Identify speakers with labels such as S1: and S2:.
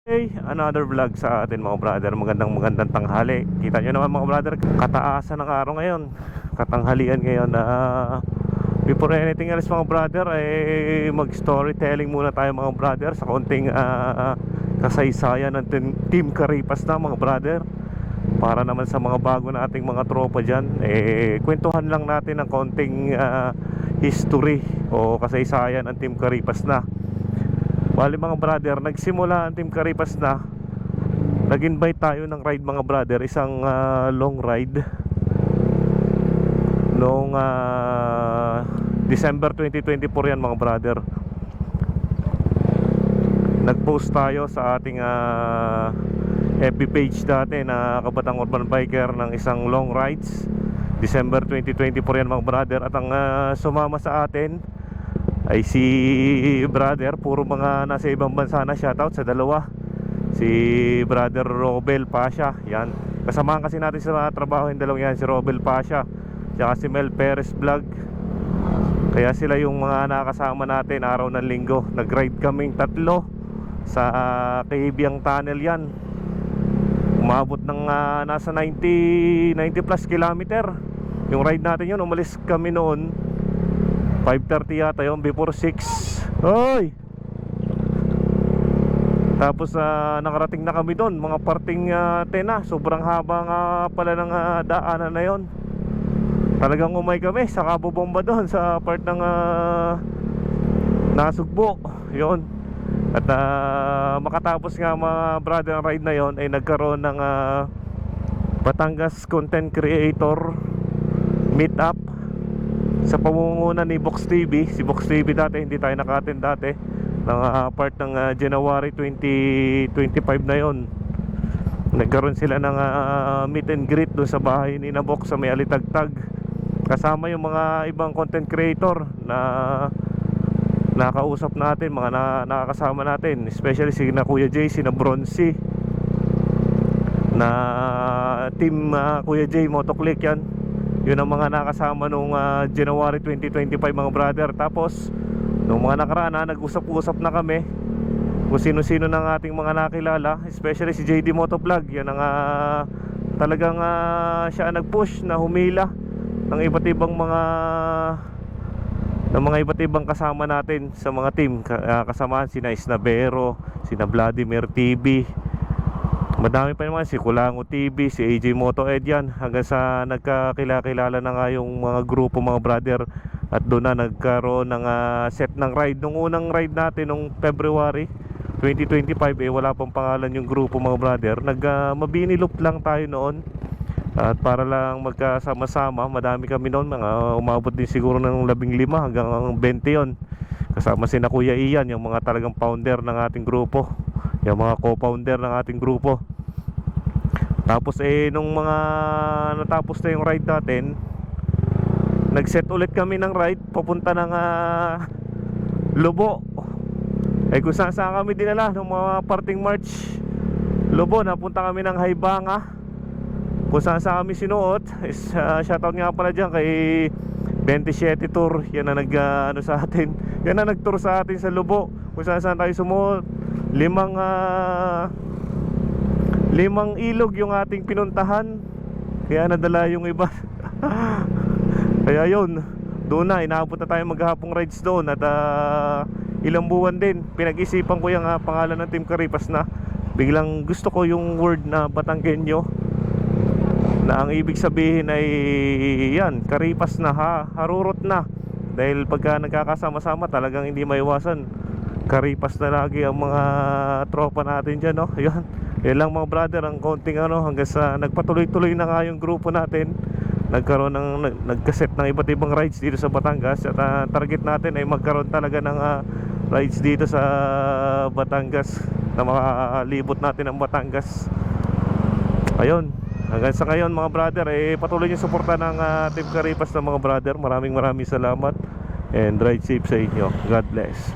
S1: Hey, another vlog sa atin mga brother. Magandang tanghali. Kita nyo naman mga brother, kataasan ng araw ngayon, katanghalian ngayon. Before anything else mga brother, mag storytelling muna tayo mga brother sa konting kasaysayan ng Team Caripas na mga brother. Para naman sa mga bago nating mga tropa dyan, kwentuhan lang natin ng konting history o kasaysayan ng Team Caripas na. Bali mga brother, nagsimula ang Team Caripas na. Nag-invite tayo ng ride mga brother, isang long ride noong December 2024 yan mga brother. Nag-post tayo sa ating FB page dati na Kabatang Urban Biker ng isang long rides December 2024 yan mga brother. At ang sumama sa atin ay si brother, puro mga nasa ibang bansa na. Shoutout sa dalawa, si brother Robel Pasha. Yan, kasamahan kasi natin sa trabaho yung dalawang yan, si Robel Pasha tsaka si Mel Perez Vlog. Kaya sila yung mga nakasama natin araw ng linggo. Nag-ride kaming tatlo sa Kahibiang Tunnel yan. Umabot ng nasa 90 plus kilometer yung ride natin yun. Umalis kami noon 5:30 yata yun, before 6. Hoy! Tapos nakarating na kami doon mga parting 10 na. Sobrang haba nga pala ng daanan na yon. Talagang umay kami sa kabobomba doon sa part ng Nasugbo yon. At makatapos nga mga brother ang ride na yon, ay nagkaroon ng Batangas Content Creator Meetup sa pamumuno ni Box TV. Si Box TV dati, hindi tayo naka-attend dati ng part ng January 2025 na yon. Nagkaroon sila ng meet and greet doon sa bahay ni na Box sa may Alitagtag. Kasama yung mga ibang content creator na nakausap natin, mga nakakasama natin, especially si na Kuya Jay, si na Bronzy na team Kuya Jay Motoclick yan. Yun ang mga nakasama nung January 2025 mga brother. Tapos nung mga nakaraan nag-usap-usap na kami kung sino-sino ng ating mga nakilala, especially si JD Motovlog. Yan ang talagang siya nag-push na humila ng iba't ibang iba't ibang kasama natin sa mga team. Kasamahan sina Isnabero, sina Vladimir TV, madami pa naman, si Kulango TV, si AJ Moto Ed yan. Hanggang sa nagkakilala na nga yung mga grupo mga brother. At doon na nagkaroon ng set ng ride. Nung unang ride natin nung February 2025, wala pang pangalan yung grupo mga brother. Mabini loop lang tayo noon. At para lang magkasama-sama, madami kami noon, mga umabot din siguro ng 15 hanggang 20 yon. Kasama si na Kuya Ian, yung mga talagang founder ng ating grupo, yung mga co-founder ng ating grupo. Tapos nung mga natapos na yung ride natin, nag-set ulit kami ng ride papunta ng Lobo. Kung saan kami dinala nung mga parting March. Lobo, napunta kami ng Haibanga, kung saan kami sinuot. Shoutout nga pala dyan kay 27 Tour. Yan na sa atin. Yan na nag-tour sa atin sa Lobo, kung saan tayo sumuot. Limang ilog yung ating pinuntahan, kaya nadala yung iba. Kaya yun, doon na, inaabot na tayo maghapong rides doon. At ilang buwan din, pinag-isipan ko yung pangalan ng Team Caripas na. Biglang gusto ko yung word na Batanggenyo, na ang ibig sabihin ay yan, Caripas na, harurot na. Dahil pagka nagkakasama-sama, talagang hindi maiwasan, Caripas na lagi ang mga tropa natin dyan, no? Yan lang mga brother, ang konting hanggang sa nagpatuloy-tuloy na nga yung grupo natin. Nagkaroon nagkaset ng iba't ibang rides dito sa Batangas. At target natin ay magkaroon talaga ng rides dito sa Batangas, na makalibot natin ang Batangas. Ayun, hanggang sa ngayon mga brother, patuloy yung suporta ng Team Caripas na mga brother. Maraming salamat, and ride safe sa inyo. God bless.